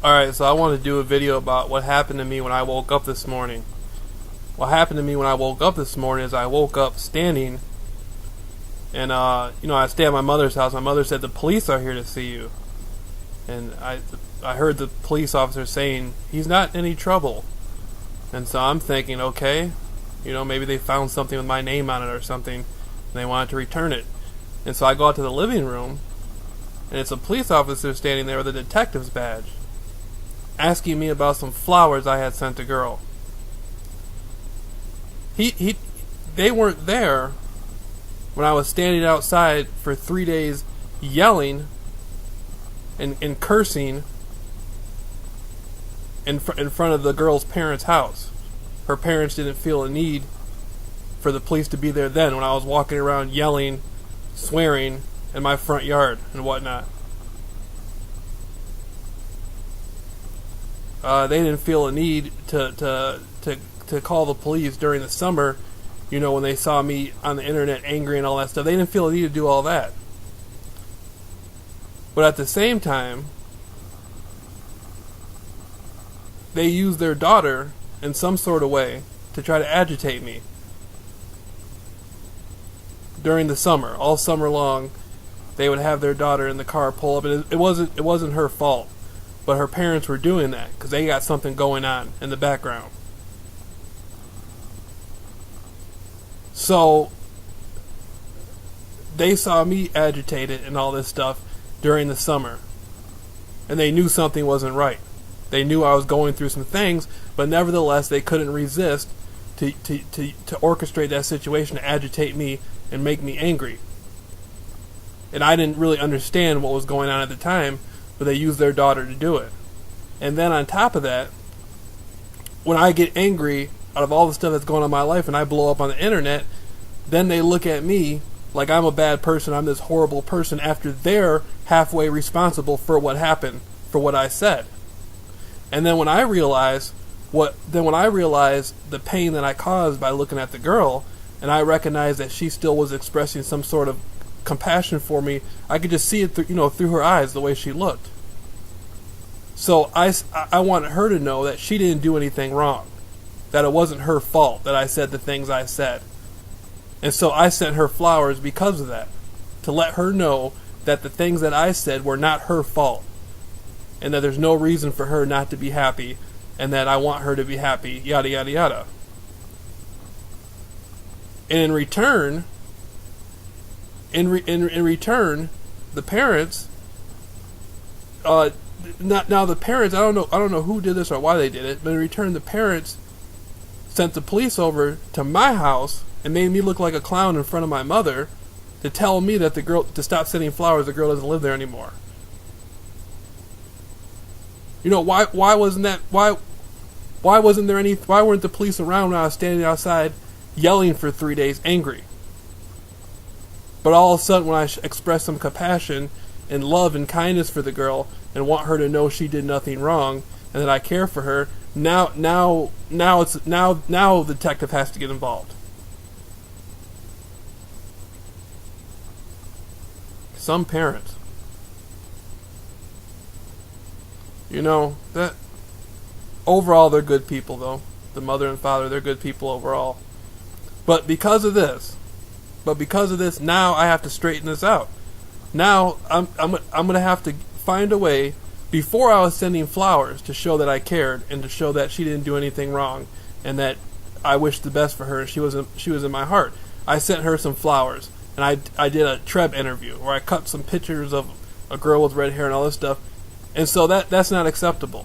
Alright, so I want to do a video about what happened to me when I woke up this morning. What happened to me when I woke up this morning is I woke up standing, and I stay at my mother's house. My mother said the police are here to see you, and I heard the police officer saying he's not in any trouble, and so I'm thinking, okay, maybe they found something with my name on it or something, and they wanted to return it. And so I go out to the living room, and it's a police officer standing there with a detective's badge, asking me about some flowers I had sent a girl. They weren't there when I was standing outside for 3 days yelling and cursing in front of the girl's parents' house. Her parents didn't feel a need for the police to be there then when I was walking around yelling, swearing in my front yard and whatnot. They didn't feel a need to call the police during the summer, when they saw me on the internet angry and all that stuff. They didn't feel a need to do all that. But at the same time, they used their daughter in some sort of way to try to agitate me. During the summer, all summer long, they would have their daughter in the car pull up, and it wasn't her fault. But her parents were doing that because they got something going on in the background. So they saw me agitated and all this stuff during the summer, and they knew something wasn't right. They knew I was going through some things, but nevertheless they couldn't resist to orchestrate that situation to agitate me and make me angry. And I didn't really understand what was going on at the time, but they used their daughter to do it. And then on top of that, when I get angry out of all the stuff that's going on in my life and I blow up on the internet, then they look at me like I'm a bad person, I'm this horrible person, after they're halfway responsible for what happened, for what I said. And then when I realize the pain that I caused by looking at the girl, and I recognize that she still was expressing some sort of compassion for me, I could just see it through her eyes, the way she looked. So I wanted her to know that she didn't do anything wrong, that it wasn't her fault that I said the things I said. And so I sent her flowers because of that, to let her know that the things that I said were not her fault, and that there's no reason for her not to be happy, and that I want her to be happy, yada yada yada. And in return, the parents, the parents, I don't know who did this or why they did it, but in return the parents sent the police over to my house and made me look like a clown in front of my mother to tell me that the girl to stop sending flowers. The girl doesn't live there anymore. Why wasn't why weren't the police around when I was standing outside yelling for 3 days angry? But all of a sudden, when I express some compassion and love and kindness for the girl and want her to know she did nothing wrong and that I care for her, now the detective has to get involved. Some parents, that overall they're good people, though. The mother and father, they're good people overall. But because of this, now I have to straighten this out. Now I'm gonna have to find a way. Before I was sending flowers to show that I cared and to show that she didn't do anything wrong and that I wished the best for her and she was in my heart. I sent her some flowers, and I did a Treb interview where I cut some pictures of a girl with red hair and all this stuff. And so that's not acceptable.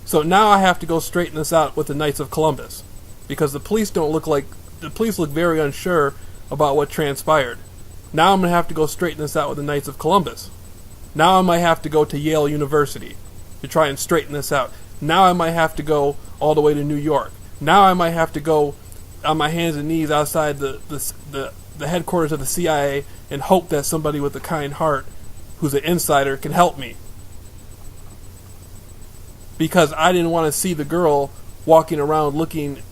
So now I have to go straighten this out with the Knights of Columbus, because the police look very unsure about what transpired. Now I'm going to have to go straighten this out with the Knights of Columbus. Now I might have to go to Yale University to try and straighten this out. Now I might have to go all the way to New York. Now I might have to go on my hands and knees outside the headquarters of the CIA and hope that somebody with a kind heart who's an insider can help me. Because I didn't want to see the girl walking around looking,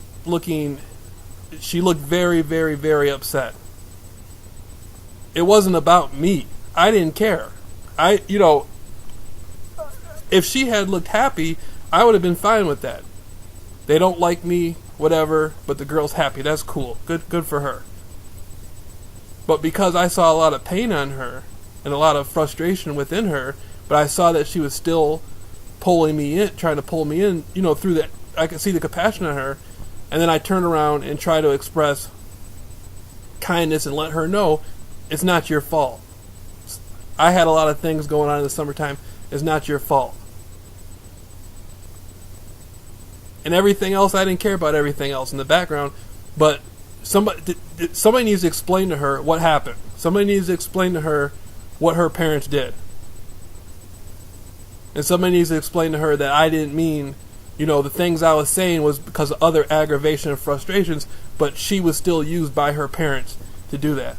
she looked very, very, very upset. It wasn't about me. I didn't care. if she had looked happy, I would have been fine with that. They don't like me, whatever, but the girl's happy. That's cool. Good for her. But because I saw a lot of pain on her and a lot of frustration within her, but I saw that she was still pulling me in, trying to pull me in, through that, I could see the compassion on her, and then I turn around and try to express kindness and let her know it's not your fault. I had a lot of things going on in the summertime. It's not your fault. And everything else, I didn't care about everything else in the background, but somebody needs to explain to her what happened. Somebody needs to explain to her what her parents did. And somebody needs to explain to her that I didn't mean, the things I was saying was because of other aggravation and frustrations, but she was still used by her parents to do that.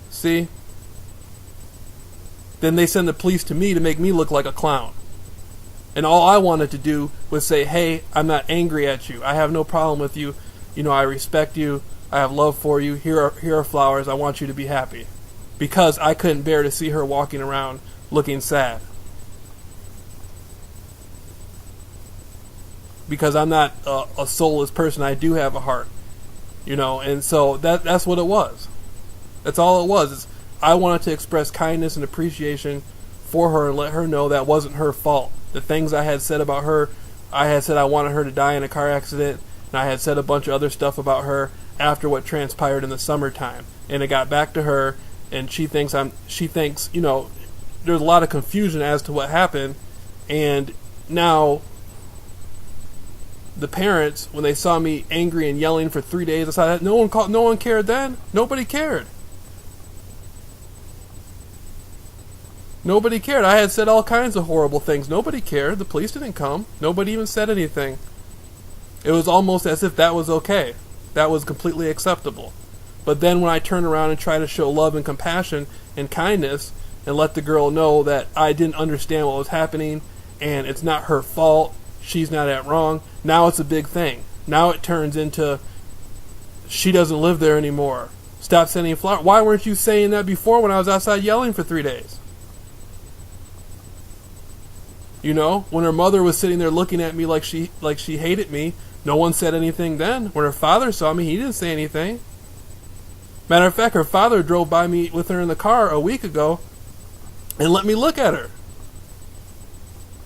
See? Then they send the police to me to make me look like a clown. And all I wanted to do was say, hey, I'm not angry at you. I have no problem with you. I respect you. I have love for you. Here are flowers. I want you to be happy. Because I couldn't bear to see her walking around looking sad. Because I'm not a soulless person. I do have a heart. And so that's what it was. That's all it was. I wanted to express kindness and appreciation for her and let her know that wasn't her fault. The things I had said about her, I had said I wanted her to die in a car accident, and I had said a bunch of other stuff about her after what transpired in the summertime. And it got back to her, and she thinks, there's a lot of confusion as to what happened, and now the parents, when they saw me angry and yelling for 3 days, decided no one cared then. Nobody cared. Nobody cared. I had said all kinds of horrible things. Nobody cared. The police didn't come. Nobody even said anything. It was almost as if that was okay. That was completely acceptable. But then when I turn around and try to show love and compassion and kindness and let the girl know that I didn't understand what was happening and it's not her fault, she's not at wrong, now it's a big thing. Now it turns into she doesn't live there anymore. Stop sending flowers. Why weren't you saying that before when I was outside yelling for 3 days? When her mother was sitting there looking at me like she hated me, no one said anything then. When her father saw me, he didn't say anything. Matter of fact, her father drove by me with her in the car a week ago and let me look at her.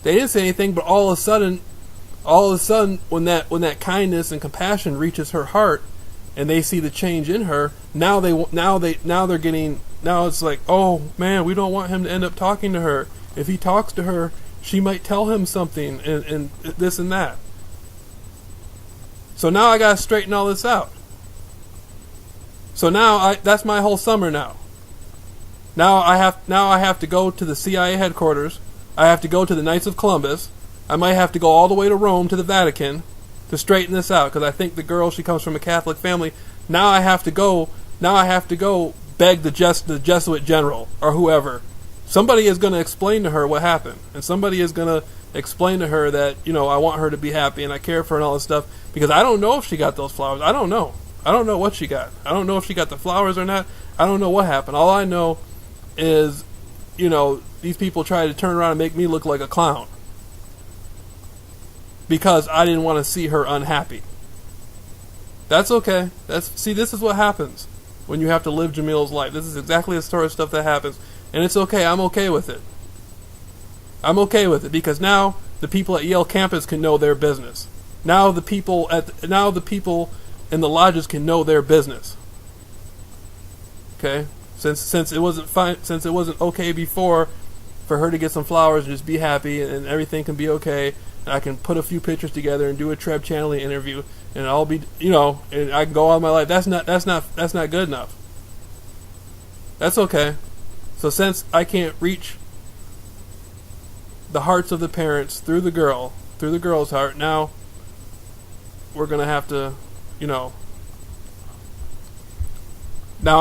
They didn't say anything, but all of a sudden, when that kindness and compassion reaches her heart, and they see the change in her, now it's like, oh man, we don't want him to end up talking to her. If he talks to her, she might tell him something, and this and that. So now I gotta straighten all this out. So now that's my whole summer now. Now I have to go to the CIA headquarters. I have to go to the Knights of Columbus. I might have to go all the way to Rome to the Vatican to straighten this out, because I think the girl, she comes from a Catholic family. Now I have to go beg the Jesuit general or whoever. Somebody is going to explain to her what happened, and somebody is going to explain to her that, I want her to be happy and I care for her and all this stuff, because I don't know if she got those flowers. I don't know. I don't know what she got. I don't know if she got the flowers or not. I don't know what happened. All I know is, these people tried to turn around and make me look like a clown because I didn't want to see her unhappy. That's okay. This is what happens when you have to live Jameel's life. This is exactly the sort of stuff that happens. And it's okay. I'm okay with it. I'm okay with it because now the people at Yale campus can know their business. Now the people in the lodges can know their business. Okay? Since it wasn't okay before for her to get some flowers and just be happy and everything can be okay, and I can put a few pictures together and do a Treb channeling interview and I'll be, and I can go on my life. That's not good enough. That's okay. So since I can't reach the hearts of the parents through the girl's heart, now we're going to have to, now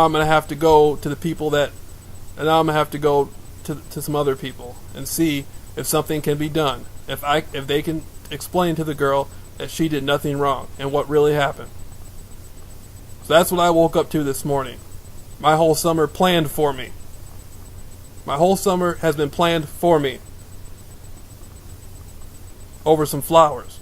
I'm going to have to go to the people and now I'm going to have to go to some other people and see if something can be done. If they can explain to the girl that she did nothing wrong and what really happened. So that's what I woke up to this morning. My whole summer planned for me. My whole summer has been planned for me over some flowers.